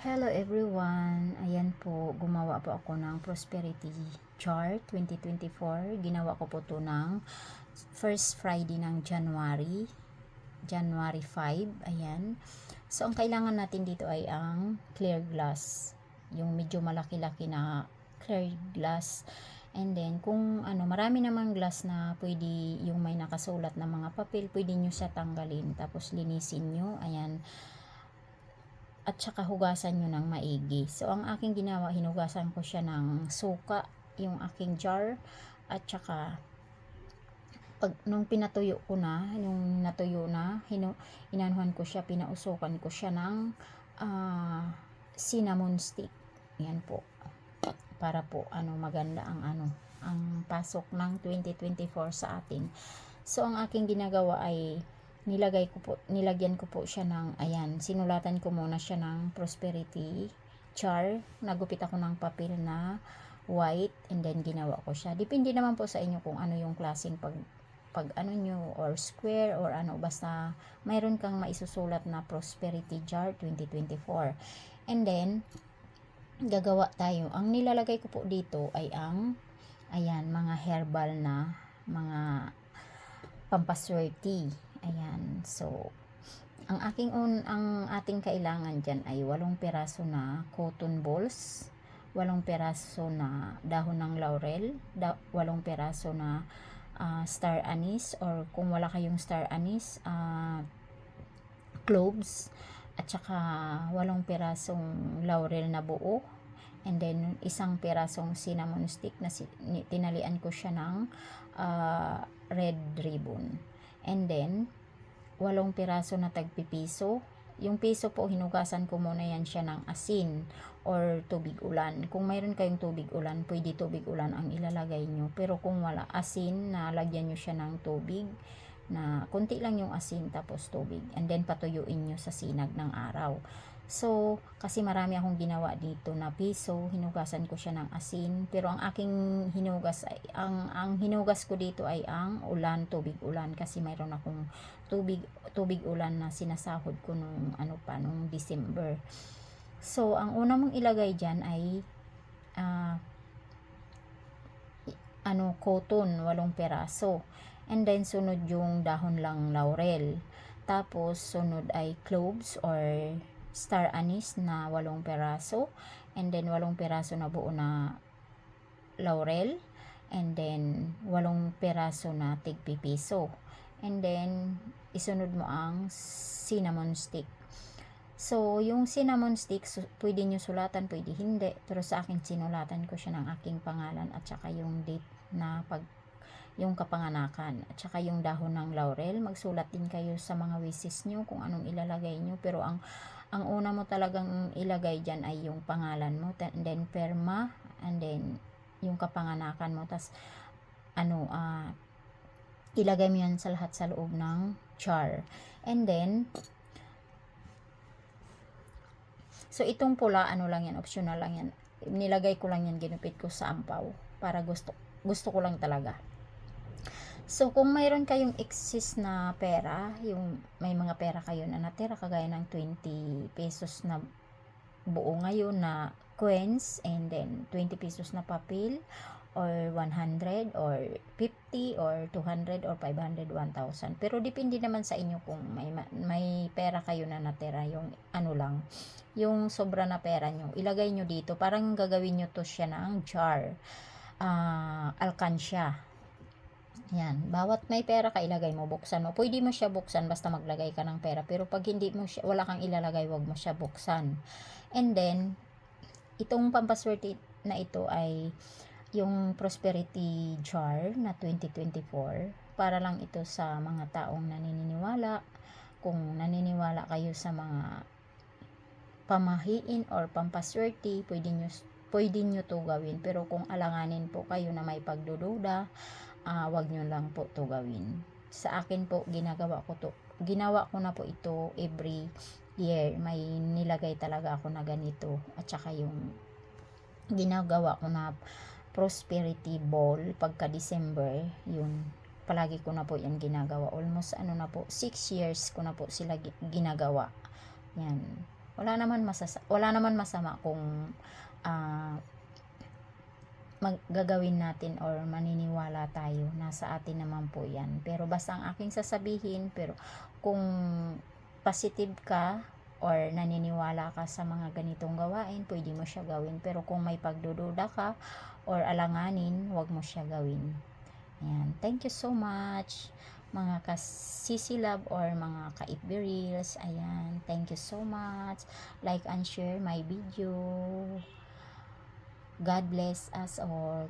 Hello everyone! Ayan po, gumawa po ako ng prosperity chart 2024. Ginawa ko po to ng first Friday ng January 5. Ayan. So, ang kailangan natin dito ay ang clear glass. Yung medyo malaki-laki na clear glass. And then, kung marami namang glass na pwede yung may nakasulat na mga papel, pwede nyo siya tanggalin. Tapos, linisin nyo. Ayan. At saka hugasan nyo ng maigi. So, ang aking ginawa, hinugasan ko siya ng suka, yung aking jar, at saka nung pinatuyo ko na, yung natuyo na, inanuhan ko siya, pinausukan ko siya ng cinnamon stick. Yan po. Para po, maganda ang pasok ng 2024 sa atin. So, ang aking ginagawa ay nilagyan ko po siya ng, ayan, sinulatan ko muna siya ng prosperity char. Nagupit ako ng papel na white and then ginawa ko siya. Depende naman po sa inyo kung ano yung klaseng pag nyo, or square, or basta mayroon kang maisusulat na prosperity jar 2024. And then, gagawa tayo. Ang nilalagay ko po dito ay ayan, mga herbal na, mga pampaswerte. Ayan. So, ang ating kailangan diyan ay 8 piraso na cotton balls, 8 piraso na dahon ng laurel, 8 piraso na star anise, or kung wala kayong star anise, cloves, at saka 8 pirasong laurel na buo, and then 1 pirasong cinnamon stick na tinalian ko siya ng red ribbon. And then 8 piraso na tagpipiso. Yung piso po, hinugasan ko muna yan siya ng asin or tubig ulan. Kung mayroon kayong tubig ulan, pwede tubig ulan ang ilalagay nyo. Pero kung wala, asin, na lagyan nyo siya ng tubig, na konti lang yung asin tapos tubig. And then patuyuin nyo sa sinag ng araw. So, kasi marami akong ginawa dito na piso, hinugasan ko siya ng asin, pero ang aking hinugas ay, ang hinugas ko dito ay ang ulan, tubig ulan, kasi mayroon akong tubig ulan na sinasahod ko nung nung December. So, ang una mong ilagay diyan ay cotton, 8 peraso. And then sunod yung dahon lang laurel. Tapos sunod ay cloves or star anise na 8 peraso, and then 8 peraso na buo na laurel, and then 8 peraso na tigpipiso, and then isunod mo ang cinnamon stick. So, yung cinnamon stick, pwede nyo sulatan, pwede hindi, pero sa akin sinulatan ko siya ng aking pangalan at saka yung date na yung kapanganakan, at saka yung dahon ng laurel. Magsulat din kayo sa mga wishes nyo kung anong ilalagay nyo, pero ang una mo talagang ilagay dyan ay yung pangalan mo, and then perma, and then yung kapanganakan mo, tas ilagay mo yan sa lahat sa loob ng jar. And then, so itong pula, lang yan, optional lang yan. Nilagay ko lang yan, ginupit ko sa ampaw, para gusto ko lang talaga. So, kung mayroon kayong excess na pera, yung may mga pera kayo na natira, kagaya ng 20 pesos na buo ngayon na coins, and then 20 pesos na papel, or 100, or 50, or 200, or 500, 1,000. Pero depende naman sa inyo kung may pera kayo na natira, yung lang, yung sobra na pera nyo, ilagay nyo dito. Parang gagawin nyo to siya ng jar, alkansya. Yan, bawat may pera ka, ilagay mo, buksan mo. Pwede mo siya buksan basta maglagay ka ng pera, pero pag hindi mo siya, wala kang ilalagay, wag mo siya buksan. And then, itong pampaswerte na ito ay yung prosperity jar na 2024, para lang ito sa mga taong naniniwala. Kung naniniwala kayo sa mga pamahiin or pampaswerte, pwede nyo to gawin. Pero kung alanganin po kayo na may pagdududa, wag nyo lang po to gawin. Sa akin po, ginawa ko na po ito every year. May nilagay talaga ako na ganito, at saka yung ginagawa ko na prosperity ball pagka December, yun, palagi ko na po yan ginagawa. Almost na po 6 years ko na po sila ginagawa yan. wala naman masama kung gagawin natin or maniniwala tayo, nasa atin naman po yan. Pero basta ang aking sasabihin, pero kung positive ka or naniniwala ka sa mga ganitong gawain, pwede mo siya gawin. Pero kung may pagdududa ka or alanganin, wag mo siya gawin. Ayan. Thank you so much mga kasisilab or mga ka-FB Reels. Ayan. Thank you so much. Like and share my video. God bless us all.